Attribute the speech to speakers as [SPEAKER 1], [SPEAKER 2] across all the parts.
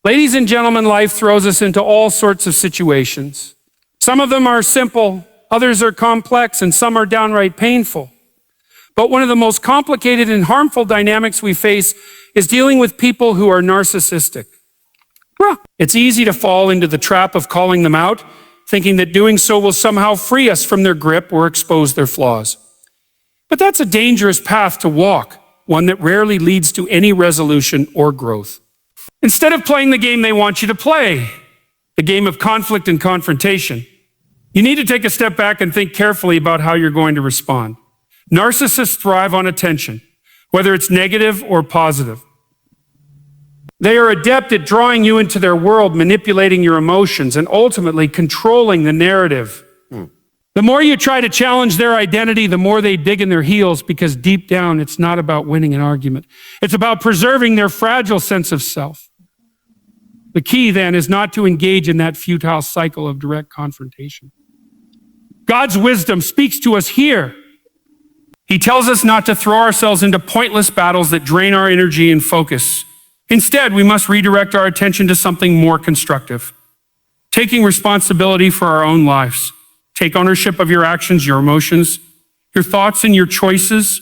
[SPEAKER 1] Ladies and gentlemen, life throws us into all sorts of situations. Some of them are simple, others are complex, and some are downright painful. But one of the most complicated and harmful dynamics we face is dealing with people who are narcissistic. It's easy to fall into the trap of calling them out, thinking that doing so will somehow free us from their grip or expose their flaws. But that's a dangerous path to walk, one that rarely leads to any resolution or growth. Instead of playing the game they want you to play, the game of conflict and confrontation, you need to take a step back and think carefully about how you're going to respond. Narcissists thrive on attention, whether it's negative or positive. They are adept at drawing you into their world, manipulating your emotions, and ultimately controlling the narrative. The more you try to challenge their identity, the more they dig in their heels, because deep down, it's not about winning an argument. It's about preserving their fragile sense of self. The key, then, is not to engage in that futile cycle of direct confrontation. God's wisdom speaks to us here. He tells us not to throw ourselves into pointless battles that drain our energy and focus. Instead, we must redirect our attention to something more constructive. Taking responsibility for our own lives. Take ownership of your actions, your emotions, your thoughts, and your choices.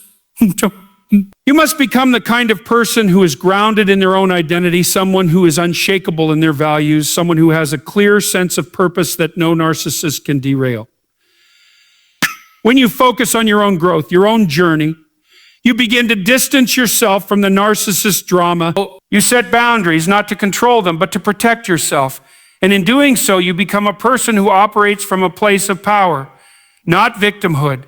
[SPEAKER 1] You must become the kind of person who is grounded in their own identity, someone who is unshakable in their values, someone who has a clear sense of purpose that no narcissist can derail. When you focus on your own growth, your own journey, you begin to distance yourself from the narcissist drama. You set boundaries, not to control them, but to protect yourself. And in doing so, you become a person who operates from a place of power, not victimhood.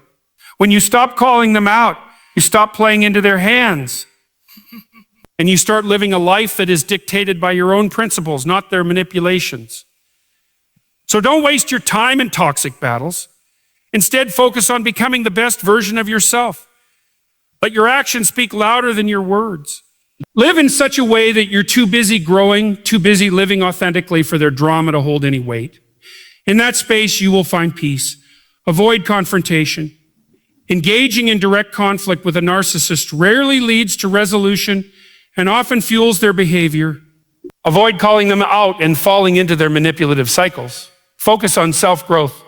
[SPEAKER 1] When you stop calling them out, you stop playing into their hands. And you start living a life that is dictated by your own principles, not their manipulations. So don't waste your time in toxic battles. Instead, focus on becoming the best version of yourself. Let your actions speak louder than your words. Live in such a way that you're too busy growing, too busy living authentically for their drama to hold any weight. In that space, you will find peace. Avoid confrontation. Engaging in direct conflict with a narcissist rarely leads to resolution and often fuels their behavior. Avoid calling them out and falling into their manipulative cycles. Focus on self-growth.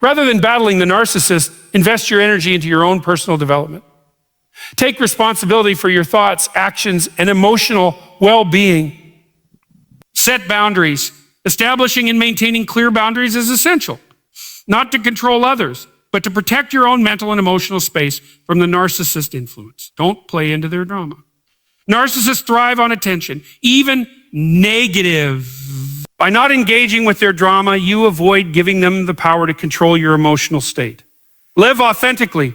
[SPEAKER 1] Rather than battling the narcissist, invest your energy into your own personal development. Take responsibility for your thoughts, actions, and emotional well-being. Set boundaries. Establishing and maintaining clear boundaries is essential, not to control others, but to protect your own mental and emotional space from the narcissist influence. Don't play into their drama. Narcissists thrive on attention, even negative. By not engaging with their drama, you avoid giving them the power to control your emotional state. Live authentically.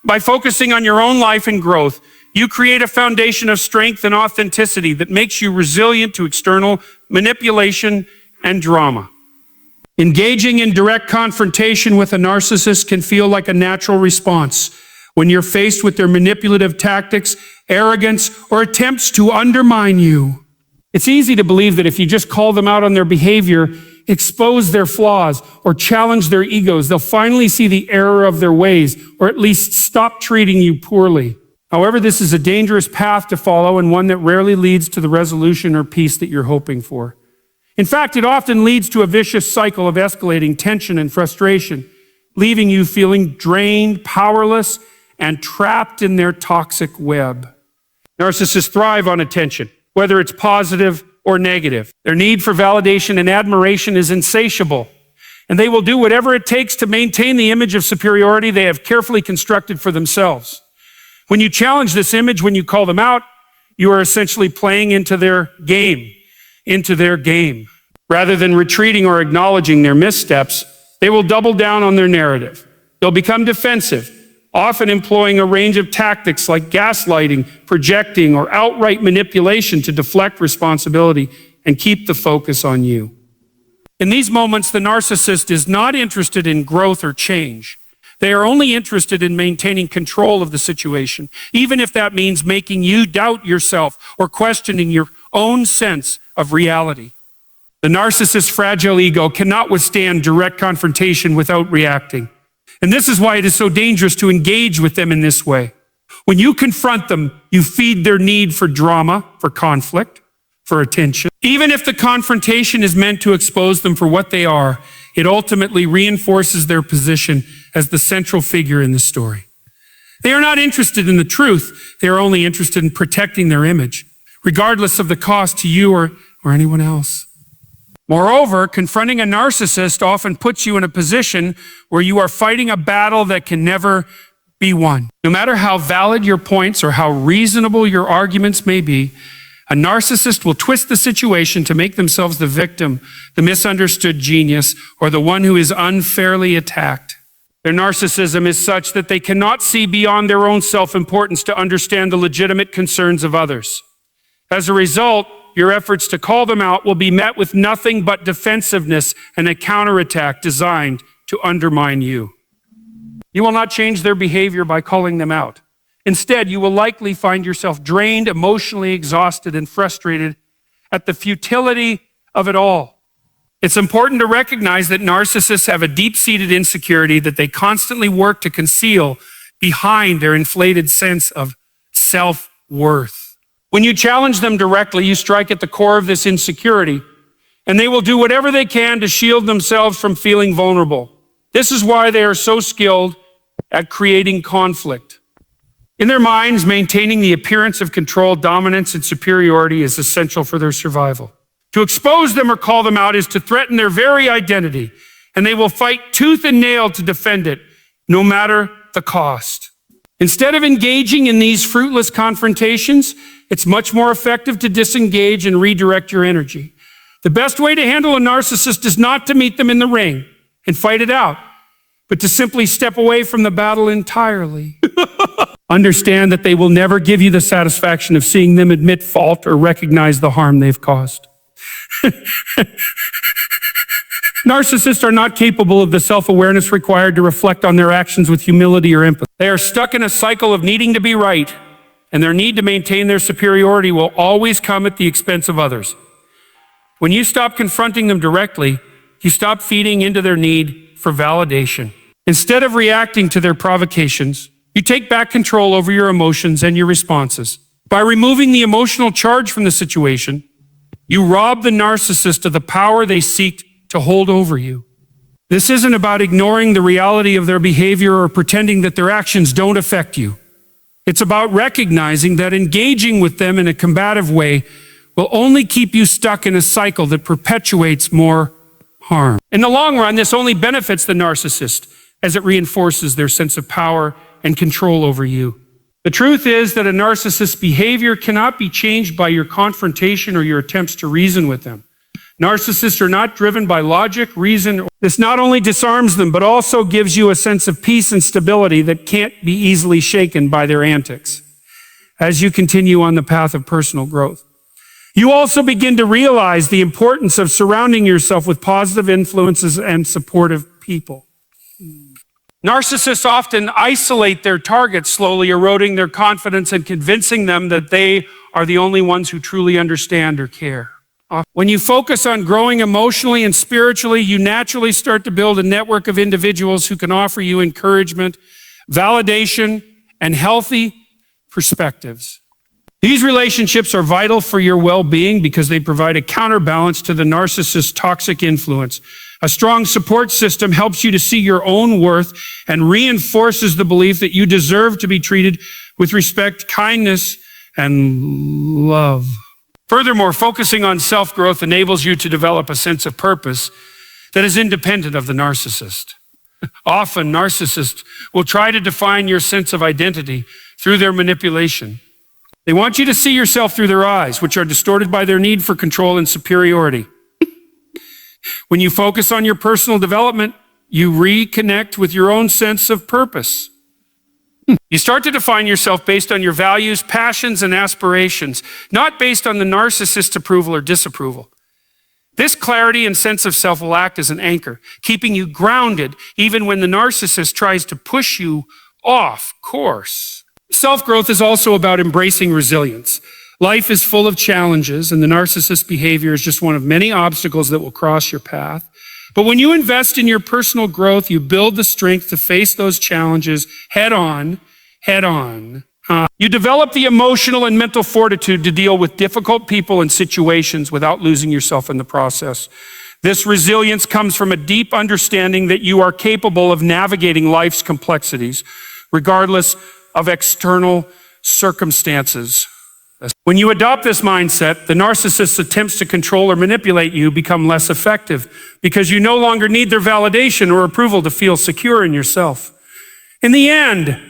[SPEAKER 1] By focusing on your own life and growth, you create a foundation of strength and authenticity that makes you resilient to external manipulation and drama. Engaging in direct confrontation with a narcissist can feel like a natural response when you're faced with their manipulative tactics, arrogance, or attempts to undermine you. It's easy to believe that if you just call them out on their behavior, expose their flaws, or challenge their egos, they'll finally see the error of their ways, or at least stop treating you poorly. However, this is a dangerous path to follow and one that rarely leads to the resolution or peace that you're hoping for. In fact, it often leads to a vicious cycle of escalating tension and frustration, leaving you feeling drained, powerless, and trapped in their toxic web. Narcissists thrive on attention, whether it's positive or negative. Their need for validation and admiration is insatiable, and they will do whatever it takes to maintain the image of superiority they have carefully constructed for themselves. When you challenge this image, when you call them out, you are essentially playing into their game. Rather than retreating or acknowledging their missteps, they will double down on their narrative. They'll become defensive, often employing a range of tactics like gaslighting, projecting, or outright manipulation to deflect responsibility and keep the focus on you. In these moments, the narcissist is not interested in growth or change. They are only interested in maintaining control of the situation, even if that means making you doubt yourself or questioning your own sense of reality. The narcissist's fragile ego cannot withstand direct confrontation without reacting. And this is why it is so dangerous to engage with them in this way. When you confront them, you feed their need for drama, for conflict. for attention. Even if the confrontation is meant to expose them for what they are, it ultimately reinforces their position as the central figure in the story. They are not interested in the truth. They are only interested in protecting their image, regardless of the cost to you or anyone else. Moreover, confronting a narcissist often puts you in a position where you are fighting a battle that can never be won. No matter how valid your points or how reasonable your arguments may be, a narcissist will twist the situation to make themselves the victim, the misunderstood genius, or the one who is unfairly attacked. Their narcissism is such that they cannot see beyond their own self-importance to understand the legitimate concerns of others. As a result, your efforts to call them out will be met with nothing but defensiveness and a counterattack designed to undermine you. You will not change their behavior by calling them out. Instead, you will likely find yourself drained, emotionally exhausted, and frustrated at the futility of it all. It's important to recognize that narcissists have a deep-seated insecurity that they constantly work to conceal behind their inflated sense of self-worth. When you challenge them directly, you strike at the core of this insecurity, and they will do whatever they can to shield themselves from feeling vulnerable. This is why they are so skilled at creating conflict. In their minds, maintaining the appearance of control, dominance, and superiority is essential for their survival. To expose them or call them out is to threaten their very identity, and they will fight tooth and nail to defend it, no matter the cost. Instead of engaging in these fruitless confrontations, it's much more effective to disengage and redirect your energy. The best way to handle a narcissist is not to meet them in the ring and fight it out, but to simply step away from the battle entirely. Understand that they will never give you the satisfaction of seeing them admit fault or recognize the harm they've caused. Narcissists are not capable of the self-awareness required to reflect on their actions with humility or empathy. They are stuck in a cycle of needing to be right, and their need to maintain their superiority will always come at the expense of others. When you stop confronting them directly, you stop feeding into their need for validation. Instead of reacting to their provocations, you take back control over your emotions and your responses. By removing the emotional charge from the situation, you rob the narcissist of the power they seek to hold over you. This isn't about ignoring the reality of their behavior or pretending that their actions don't affect you. It's about recognizing that engaging with them in a combative way will only keep you stuck in a cycle that perpetuates more harm. In the long run, this only benefits the narcissist as it reinforces their sense of power and control over you. The truth is that a narcissist's behavior cannot be changed by your confrontation or your attempts to reason with them. Narcissists are not driven by logic, reason. This not only disarms them, but also gives you a sense of peace and stability that can't be easily shaken by their antics as you continue on the path of personal growth. You also begin to realize the importance of surrounding yourself with positive influences and supportive people. Narcissists often isolate their targets, slowly eroding their confidence and convincing them that they are the only ones who truly understand or care. When you focus on growing emotionally and spiritually, you naturally start to build a network of individuals who can offer you encouragement, validation, and healthy perspectives. These relationships are vital for your well-being because they provide a counterbalance to the narcissist's toxic influence. A strong support system helps you to see your own worth and reinforces the belief that you deserve to be treated with respect, kindness, and love. Furthermore, focusing on self-growth enables you to develop a sense of purpose that is independent of the narcissist. Often, narcissists will try to define your sense of identity through their manipulation. They want you to see yourself through their eyes, which are distorted by their need for control and superiority. When you focus on your personal development, you reconnect with your own sense of purpose. You start to define yourself based on your values, passions, and aspirations, not based on the narcissist's approval or disapproval. This clarity and sense of self will act as an anchor, keeping you grounded even when the narcissist tries to push you off course. Self-growth is also about embracing resilience. Life is full of challenges, and the narcissist's behavior is just one of many obstacles that will cross your path. But when you invest in your personal growth, you build the strength to face those challenges head on, You develop the emotional and mental fortitude to deal with difficult people and situations without losing yourself in the process. This resilience comes from a deep understanding that you are capable of navigating life's complexities, regardless of external circumstances. When you adopt this mindset, the narcissist's attempts to control or manipulate you become less effective because you no longer need their validation or approval to feel secure in yourself. In the end,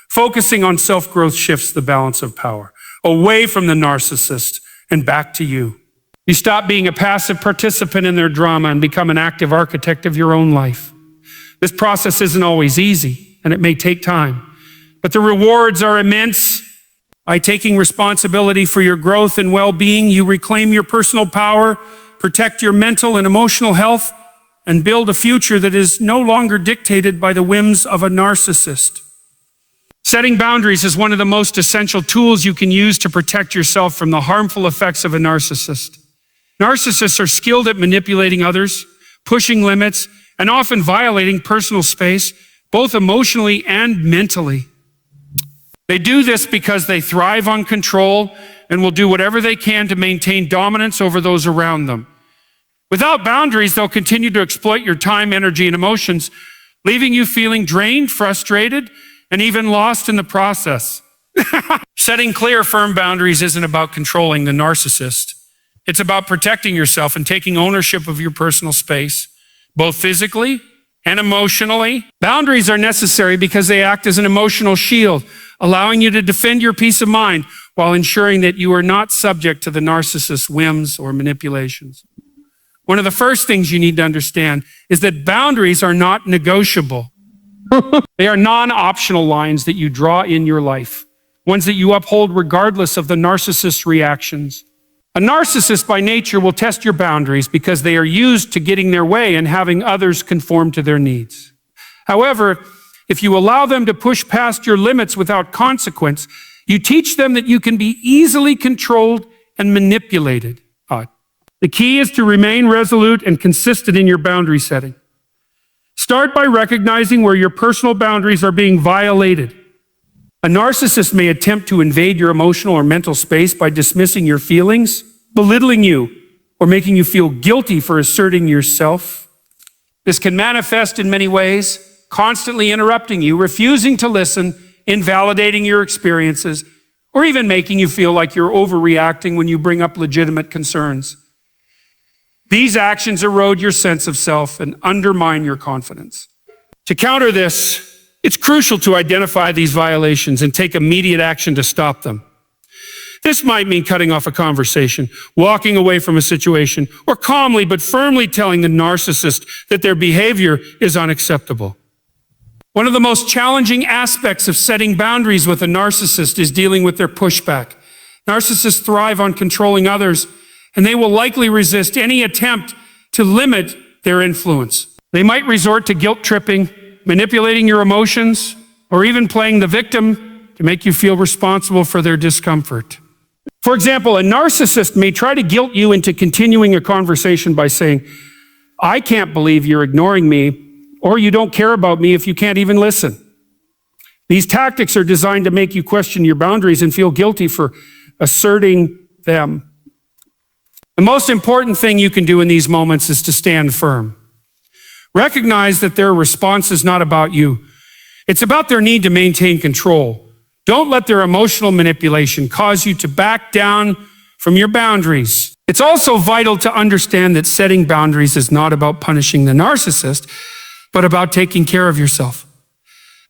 [SPEAKER 1] focusing on self-growth shifts the balance of power away from the narcissist and back to you. You stop being a passive participant in their drama and become an active architect of your own life. This process isn't always easy, and it may take time, but the rewards are immense. By taking responsibility for your growth and well-being, you reclaim your personal power, protect your mental and emotional health, and build a future that is no longer dictated by the whims of a narcissist. Setting boundaries is one of the most essential tools you can use to protect yourself from the harmful effects of a narcissist. Narcissists are skilled at manipulating others, pushing limits, and often violating personal space, both emotionally and mentally. They do this because they thrive on control and will do whatever they can to maintain dominance over those around them. Without boundaries, they'll continue to exploit your time, energy, and emotions, leaving you feeling drained, frustrated, and even lost in the process. Setting clear, firm boundaries isn't about controlling the narcissist. It's about protecting yourself and taking ownership of your personal space, both physically and emotionally. Boundaries are necessary because they act as an emotional shield, allowing you to defend your peace of mind while ensuring that you are not subject to the narcissist's whims or manipulations. One of the first things you need to understand is that boundaries are not negotiable. They are non-optional lines that you draw in your life, ones that you uphold regardless of the narcissist's reactions. A narcissist by nature will test your boundaries because they are used to getting their way and having others conform to their needs. However, if you allow them to push past your limits without consequence, you teach them that you can be easily controlled and manipulated. The key is to remain resolute and consistent in your boundary setting. Start by recognizing where your personal boundaries are being violated. A narcissist may attempt to invade your emotional or mental space by dismissing your feelings, belittling you, or making you feel guilty for asserting yourself. This can manifest in many ways, constantly interrupting you, refusing to listen, invalidating your experiences, or even making you feel like you're overreacting when you bring up legitimate concerns. These actions erode your sense of self and undermine your confidence. To counter this, it's crucial to identify these violations and take immediate action to stop them. This might mean cutting off a conversation, walking away from a situation, or calmly but firmly telling the narcissist that their behavior is unacceptable. One of the most challenging aspects of setting boundaries with a narcissist is dealing with their pushback. Narcissists thrive on controlling others, and they will likely resist any attempt to limit their influence. They might resort to guilt tripping, manipulating your emotions, or even playing the victim to make you feel responsible for their discomfort. For example, a narcissist may try to guilt you into continuing a conversation by saying, "I can't believe you're ignoring me," or "You don't care about me if you can't even listen." These tactics are designed to make you question your boundaries and feel guilty for asserting them. The most important thing you can do in these moments is to stand firm. Recognize that their response is not about you. It's about their need to maintain control. Don't let their emotional manipulation cause you to back down from your boundaries. It's also vital to understand that setting boundaries is not about punishing the narcissist, but about taking care of yourself.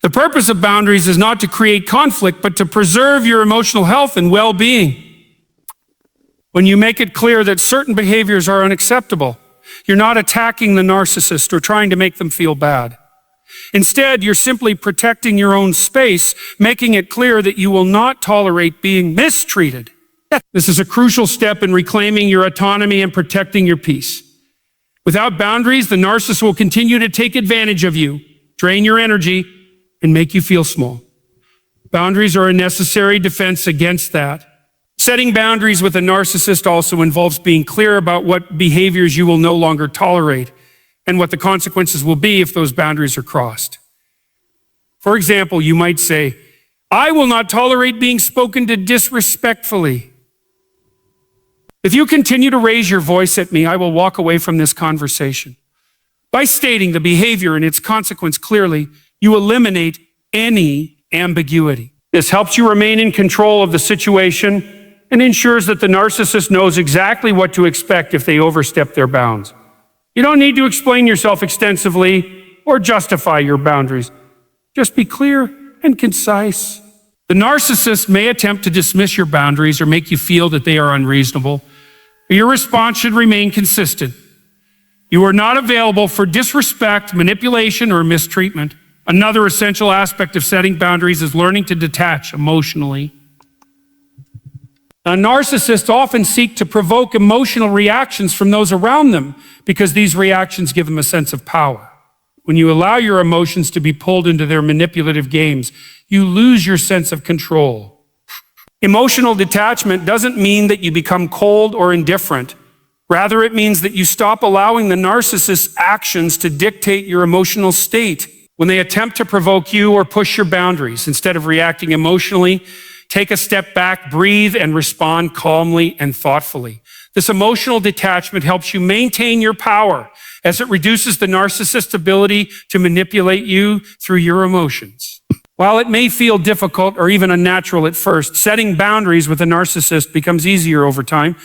[SPEAKER 1] The purpose of boundaries is not to create conflict, but to preserve your emotional health and well-being. When you make it clear that certain behaviors are unacceptable, you're not attacking the narcissist or trying to make them feel bad. Instead, you're simply protecting your own space, making it clear that you will not tolerate being mistreated. This is a crucial step in reclaiming your autonomy and protecting your peace. Without boundaries, the narcissist will continue to take advantage of you, drain your energy, and make you feel small. Boundaries are a necessary defense against that. Setting boundaries with a narcissist also involves being clear about what behaviors you will no longer tolerate and what the consequences will be if those boundaries are crossed. For example, you might say, I will not tolerate being spoken to disrespectfully. If you continue to raise your voice at me, I will walk away from this conversation. By stating the behavior and its consequence clearly, you eliminate any ambiguity. This helps you remain in control of the situation and ensures that the narcissist knows exactly what to expect if they overstep their bounds. You don't need to explain yourself extensively or justify your boundaries. Just be clear and concise. The narcissist may attempt to dismiss your boundaries or make you feel that they are unreasonable. Your response should remain consistent. You are not available for disrespect, manipulation, or mistreatment. Another essential aspect of setting boundaries is learning to detach emotionally. Now, narcissists often seek to provoke emotional reactions from those around them because these reactions give them a sense of power. When you allow your emotions to be pulled into their manipulative games, you lose your sense of control. Emotional detachment doesn't mean that you become cold or indifferent. Rather, it means that you stop allowing the narcissist's actions to dictate your emotional state. When they attempt to provoke you or push your boundaries, instead of reacting emotionally, take a step back, breathe, and respond calmly and thoughtfully. This emotional detachment helps you maintain your power as it reduces the narcissist's ability to manipulate you through your emotions. While it may feel difficult or even unnatural at first, setting boundaries with a narcissist becomes easier over time,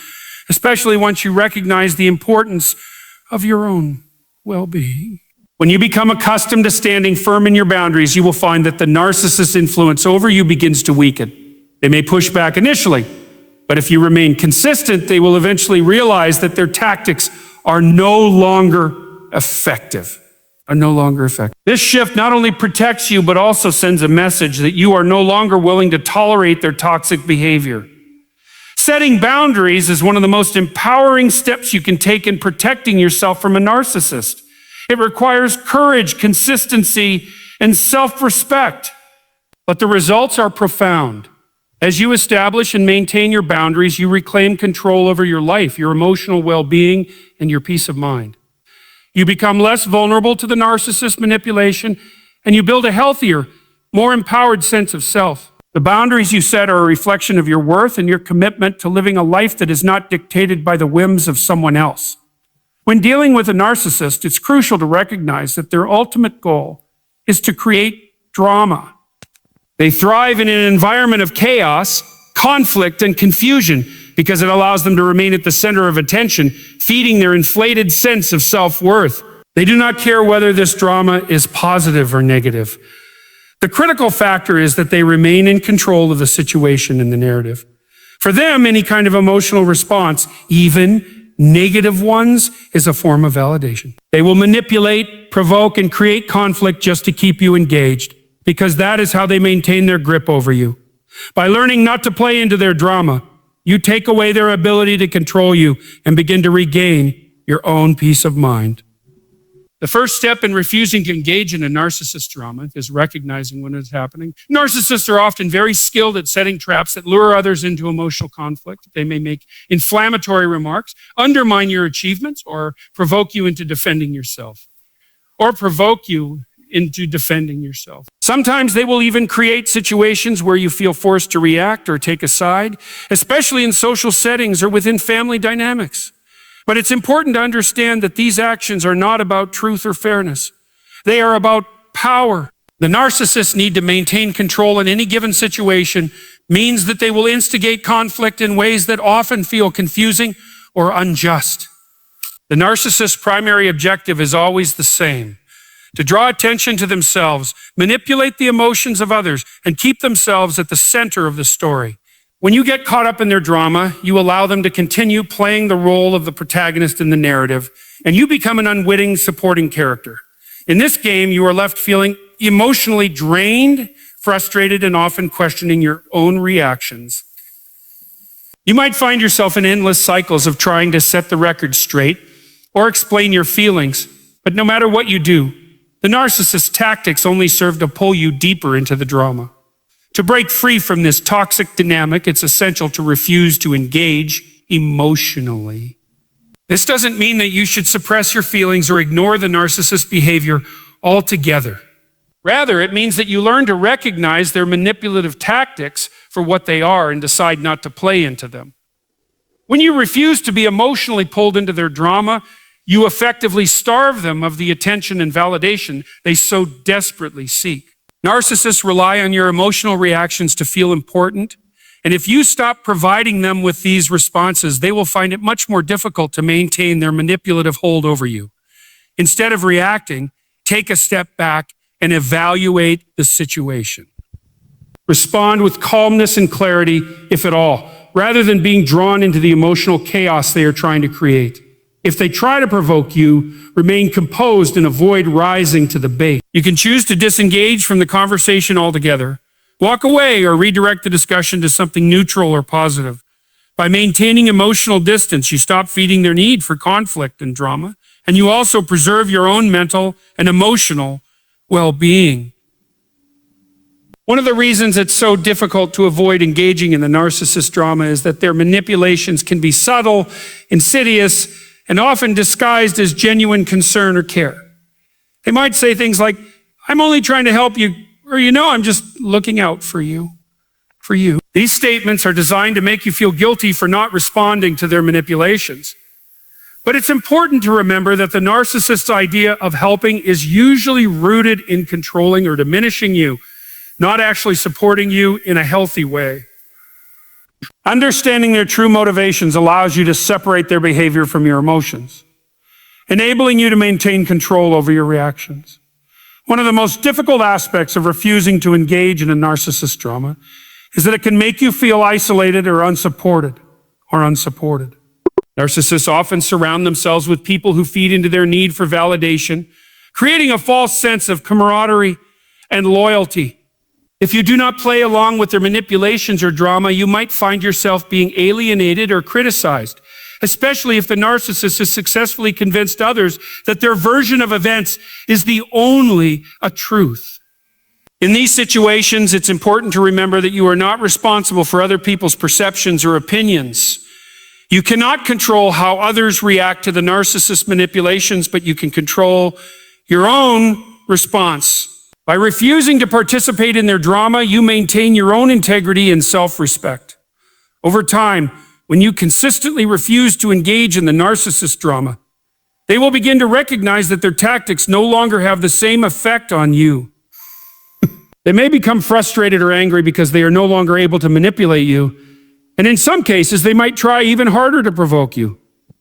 [SPEAKER 1] especially once you recognize the importance of your own well-being. When you become accustomed to standing firm in your boundaries, you will find that the narcissist's influence over you begins to weaken. They may push back initially, but if you remain consistent, they will eventually realize that their tactics are no longer effective. This shift not only protects you, but also sends a message that you are no longer willing to tolerate their toxic behavior. Setting boundaries is one of the most empowering steps you can take in protecting yourself from a narcissist. It requires courage, consistency, and self-respect. But the results are profound. As you establish and maintain your boundaries, you reclaim control over your life, your emotional well-being, and your peace of mind. You become less vulnerable to the narcissist manipulation, and you build a healthier, more empowered sense of self. The boundaries you set are a reflection of your worth and your commitment to living a life that is not dictated by the whims of someone else. When dealing with a narcissist, it's crucial to recognize that their ultimate goal is to create drama. They thrive in an environment of chaos, conflict, and confusion because it allows them to remain at the center of attention, feeding their inflated sense of self-worth. They do not care whether this drama is positive or negative. The critical factor is that they remain in control of the situation and the narrative. For them, any kind of emotional response, even negative ones, is a form of validation. They will manipulate, provoke, and create conflict just to keep you engaged, because that is how they maintain their grip over you. By learning not to play into their drama, you take away their ability to control you and begin to regain your own peace of mind. The first step in refusing to engage in a narcissist drama is recognizing when it's happening. Narcissists are often very skilled at setting traps that lure others into emotional conflict. They may make inflammatory remarks, undermine your achievements, or provoke you into defending yourself. Sometimes they will even create situations where you feel forced to react or take a side, especially in social settings or within family dynamics. But it's important to understand that these actions are not about truth or fairness. They are about power. The narcissists need to maintain control in any given situation means that they will instigate conflict in ways that often feel confusing or unjust. The narcissist's primary objective is always the same: to draw attention to themselves, manipulate the emotions of others, and keep themselves at the center of the story. When you get caught up in their drama, you allow them to continue playing the role of the protagonist in the narrative, and you become an unwitting supporting character. In this game, you are left feeling emotionally drained, frustrated, and often questioning your own reactions. You might find yourself in endless cycles of trying to set the record straight or explain your feelings, but no matter what you do, the narcissist's tactics only serve to pull you deeper into the drama. To break free from this toxic dynamic, it's essential to refuse to engage emotionally. This doesn't mean that you should suppress your feelings or ignore the narcissist's behavior altogether. Rather, it means that you learn to recognize their manipulative tactics for what they are and decide not to play into them. When you refuse to be emotionally pulled into their drama, you effectively starve them of the attention and validation they so desperately seek. Narcissists rely on your emotional reactions to feel important, and if you stop providing them with these responses, they will find it much more difficult to maintain their manipulative hold over you. Instead of reacting, take a step back and evaluate the situation. Respond with calmness and clarity, if at all, rather than being drawn into the emotional chaos they are trying to create. If they try to provoke you, remain composed and avoid rising to the bait. You can choose to disengage from the conversation altogether, walk away, or redirect the discussion to something neutral or positive. By maintaining emotional distance, you stop feeding their need for conflict and drama, and you also preserve your own mental and emotional well-being. One of the reasons it's so difficult to avoid engaging in the narcissist drama is that their manipulations can be subtle, insidious, and often disguised as genuine concern or care. They might say things like, "I'm only trying to help you," or, "I'm just looking out for you. These statements are designed to make you feel guilty for not responding to their manipulations. But it's important to remember that the narcissist's idea of helping is usually rooted in controlling or diminishing you, not actually supporting you in a healthy way. Understanding their true motivations allows you to separate their behavior from your emotions, enabling you to maintain control over your reactions. One of the most difficult aspects of refusing to engage in a narcissist drama is that it can make you feel isolated or unsupported. Narcissists often surround themselves with people who feed into their need for validation, creating a false sense of camaraderie and loyalty. If you do not play along with their manipulations or drama, you might find yourself being alienated or criticized, especially if the narcissist has successfully convinced others that their version of events is the only truth. In these situations, it's important to remember that you are not responsible for other people's perceptions or opinions. You cannot control how others react to the narcissist's manipulations, but you can control your own response. By refusing to participate in their drama, you maintain your own integrity and self-respect. Over time, when you consistently refuse to engage in the narcissist drama, they will begin to recognize that their tactics no longer have the same effect on you. They may become frustrated or angry because they are no longer able to manipulate you, and in some cases, they might try even harder to provoke you.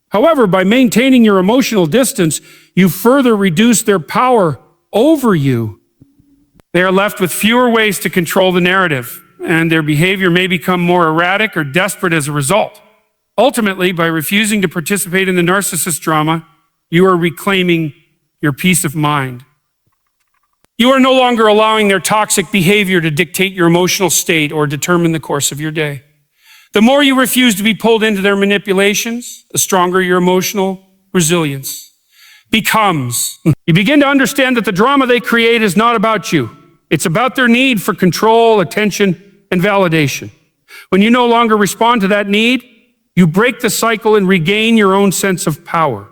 [SPEAKER 1] However, by maintaining your emotional distance, you further reduce their power over you. They are left with fewer ways to control the narrative, and their behavior may become more erratic or desperate as a result. Ultimately, by refusing to participate in the narcissist drama, you are reclaiming your peace of mind. You are no longer allowing their toxic behavior to dictate your emotional state or determine the course of your day. The more you refuse to be pulled into their manipulations, the stronger your emotional resilience becomes. You begin to understand that the drama they create is not about you. It's about their need for control, attention, and validation. When you no longer respond to that need, you break the cycle and regain your own sense of power.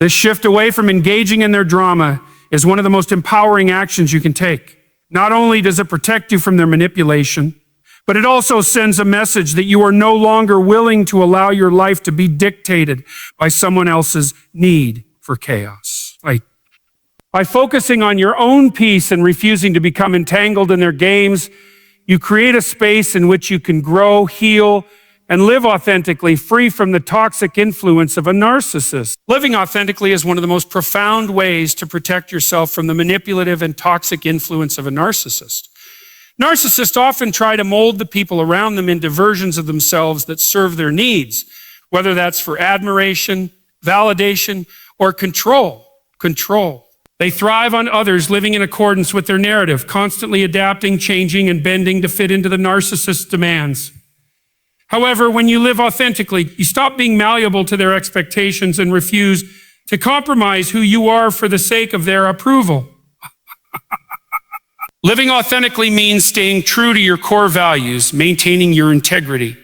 [SPEAKER 1] This shift away from engaging in their drama is one of the most empowering actions you can take. Not only does it protect you from their manipulation, but it also sends a message that you are no longer willing to allow your life to be dictated by someone else's need for chaos. By focusing on your own peace and refusing to become entangled in their games, you create a space in which you can grow, heal, and live authentically, free from the toxic influence of a narcissist. Living authentically is one of the most profound ways to protect yourself from the manipulative and toxic influence of a narcissist. Narcissists often try to mold the people around them into versions of themselves that serve their needs, whether that's for admiration, validation, or control. They thrive on others living in accordance with their narrative, constantly adapting, changing, and bending to fit into the narcissist's demands. However, when you live authentically, you stop being malleable to their expectations and refuse to compromise who you are for the sake of their approval. Living authentically means staying true to your core values, maintaining your integrity,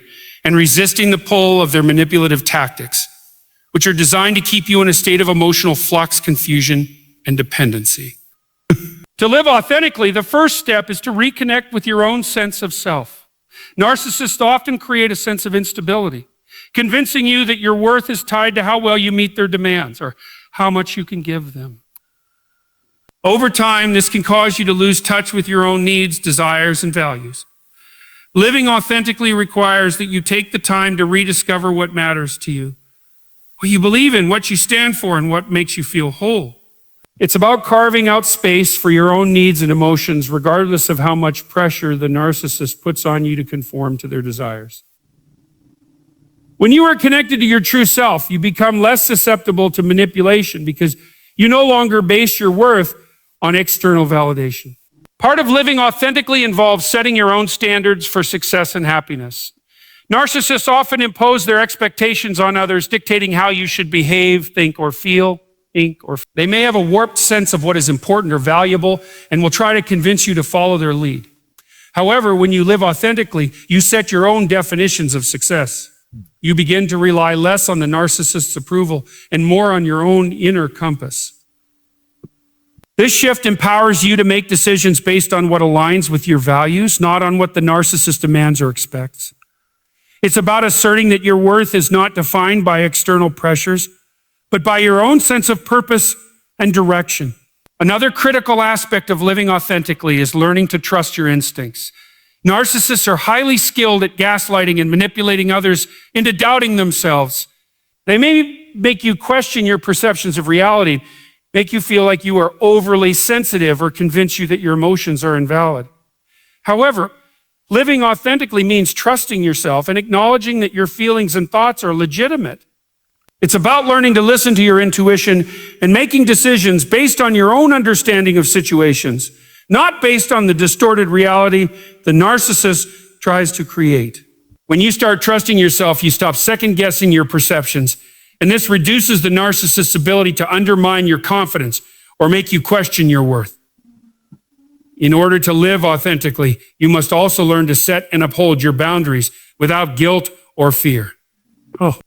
[SPEAKER 1] and resisting the pull of their manipulative tactics, which are designed to keep you in a state of emotional flux, confusion, and dependency. To live authentically, the first step is to reconnect with your own sense of self. Narcissists often create a sense of instability, convincing you that your worth is tied to how well you meet their demands or how much you can give them. Over time, this can cause you to lose touch with your own needs, desires, and values. Living authentically requires that you take the time to rediscover what matters to you, what you believe in, what you stand for, and what makes you feel whole. It's about carving out space for your own needs and emotions, regardless of how much pressure the narcissist puts on you to conform to their desires. When you are connected to your true self, you become less susceptible to manipulation because you no longer base your worth on external validation. Part of living authentically involves setting your own standards for success and happiness. Narcissists often impose their expectations on others, dictating how you should behave, think, or feel. They may have a warped sense of what is important or valuable and will try to convince you to follow their lead. However, when you live authentically, you set your own definitions of success. You begin to rely less on the narcissist's approval and more on your own inner compass. This shift empowers you to make decisions based on what aligns with your values, not on what the narcissist demands or expects. It's about asserting that your worth is not defined by external pressures, but by your own sense of purpose and direction. Another critical aspect of living authentically is learning to trust your instincts. Narcissists are highly skilled at gaslighting and manipulating others into doubting themselves. They may make you question your perceptions of reality, make you feel like you are overly sensitive, or convince you that your emotions are invalid. However, living authentically means trusting yourself and acknowledging that your feelings and thoughts are legitimate. It's about learning to listen to your intuition and making decisions based on your own understanding of situations, not based on the distorted reality the narcissist tries to create. When you start trusting yourself, you stop second-guessing your perceptions, and this reduces the narcissist's ability to undermine your confidence or make you question your worth. In order to live authentically, you must also learn to set and uphold your boundaries without guilt or fear.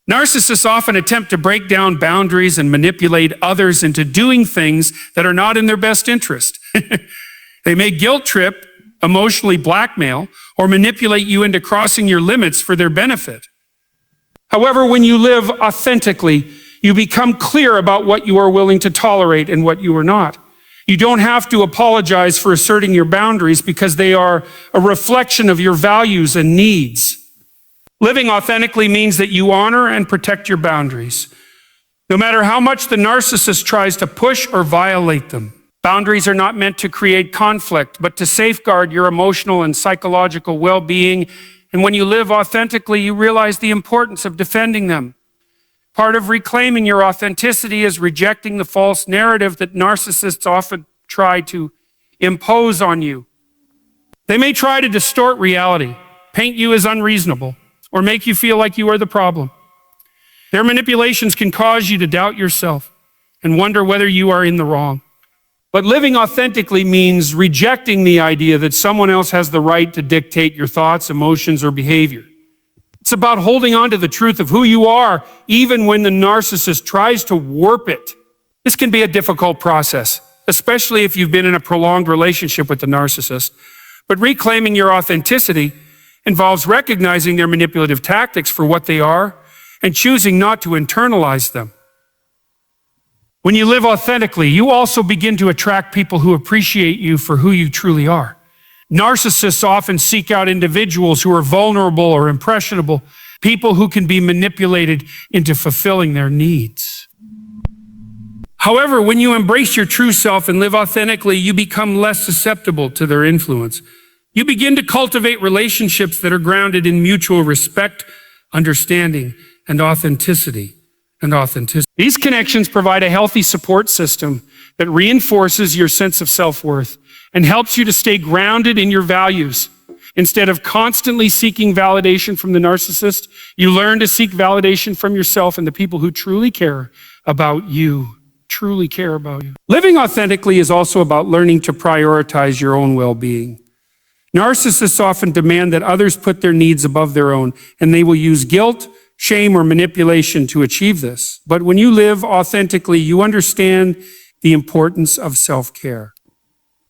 [SPEAKER 1] Narcissists often attempt to break down boundaries and manipulate others into doing things that are not in their best interest. They may guilt trip, emotionally blackmail, or manipulate you into crossing your limits for their benefit. However, when you live authentically, you become clear about what you are willing to tolerate and what you are not. You don't have to apologize for asserting your boundaries because they are a reflection of your values and needs. Living authentically means that you honor and protect your boundaries, no matter how much the narcissist tries to push or violate them. Boundaries are not meant to create conflict, but to safeguard your emotional and psychological well-being. And when you live authentically, you realize the importance of defending them. Part of reclaiming your authenticity is rejecting the false narrative that narcissists often try to impose on you. They may try to distort reality, paint you as unreasonable, or make you feel like you are the problem. Their manipulations can cause you to doubt yourself and wonder whether you are in the wrong. But living authentically means rejecting the idea that someone else has the right to dictate your thoughts, emotions, or behavior. It's about holding on to the truth of who you are, even when the narcissist tries to warp it. This can be a difficult process, especially if you've been in a prolonged relationship with the narcissist. But reclaiming your authenticity involves recognizing their manipulative tactics for what they are and choosing not to internalize them. When you live authentically, you also begin to attract people who appreciate you for who you truly are. Narcissists often seek out individuals who are vulnerable or impressionable, people who can be manipulated into fulfilling their needs. However, when you embrace your true self and live authentically, you become less susceptible to their influence. You begin to cultivate relationships that are grounded in mutual respect, understanding, and authenticity. These connections provide a healthy support system that reinforces your sense of self-worth and helps you to stay grounded in your values. Instead of constantly seeking validation from the narcissist, you learn to seek validation from yourself and the people who truly care about you. Living authentically is also about learning to prioritize your own well-being. Narcissists often demand that others put their needs above their own, and they will use guilt, shame, or manipulation to achieve this. But when you live authentically, you understand the importance of self-care.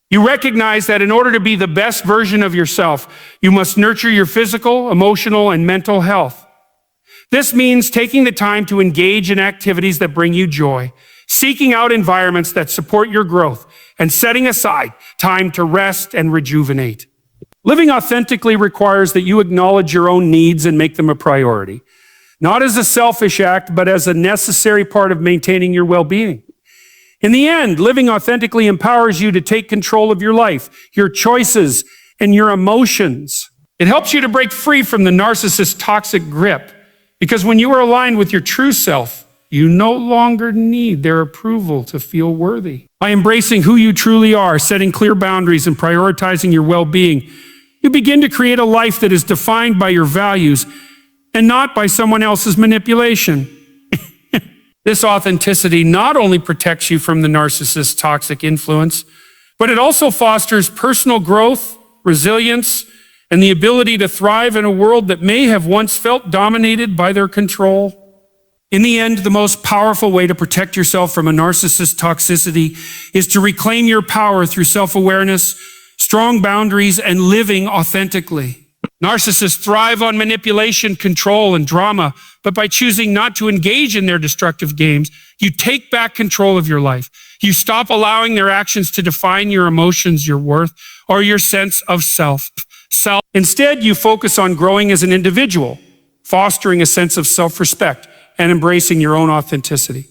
[SPEAKER 1] You recognize that in order to be the best version of yourself, you must nurture your physical, emotional, and mental health. This means taking the time to engage in activities that bring you joy, seeking out environments that support your growth, and setting aside time to rest and rejuvenate. Living authentically requires that you acknowledge your own needs and make them a priority, not as a selfish act, but as a necessary part of maintaining your well-being. In the end, living authentically empowers you to take control of your life, your choices, and your emotions. It helps you to break free from the narcissist's toxic grip, because when you are aligned with your true self, you no longer need their approval to feel worthy. By embracing who you truly are, setting clear boundaries, and prioritizing your well-being, you begin to create a life that is defined by your values and not by someone else's manipulation. This authenticity not only protects you from the narcissist's toxic influence, but it also fosters personal growth, resilience, and the ability to thrive in a world that may have once felt dominated by their control. In the end, the most powerful way to protect yourself from a narcissist's toxicity is to reclaim your power through self-awareness, strong boundaries, and living authentically. Narcissists thrive on manipulation, control, and drama, but by choosing not to engage in their destructive games, you take back control of your life. You stop allowing their actions to define your emotions, your worth, or your sense of self. Instead, you focus on growing as an individual, fostering a sense of self-respect, and embracing your own authenticity.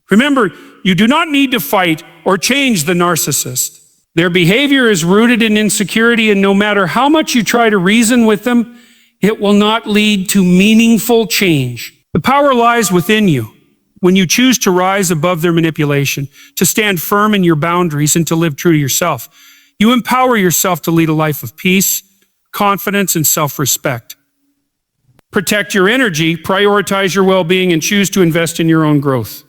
[SPEAKER 1] Remember, you do not need to fight or change the narcissist. Their behavior is rooted in insecurity, and no matter how much you try to reason with them, it will not lead to meaningful change. The power lies within you when you choose to rise above their manipulation, to stand firm in your boundaries, and to live true to yourself. You empower yourself to lead a life of peace, confidence, and self-respect. Protect your energy, prioritize your well-being, and choose to invest in your own growth.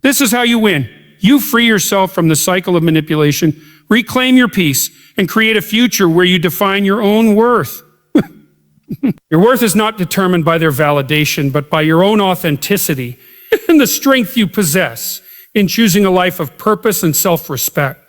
[SPEAKER 1] This is how you win. You free yourself from the cycle of manipulation, reclaim your peace, and create a future where you define your own worth. Your worth is not determined by their validation, but by your own authenticity and the strength you possess in choosing a life of purpose and self-respect.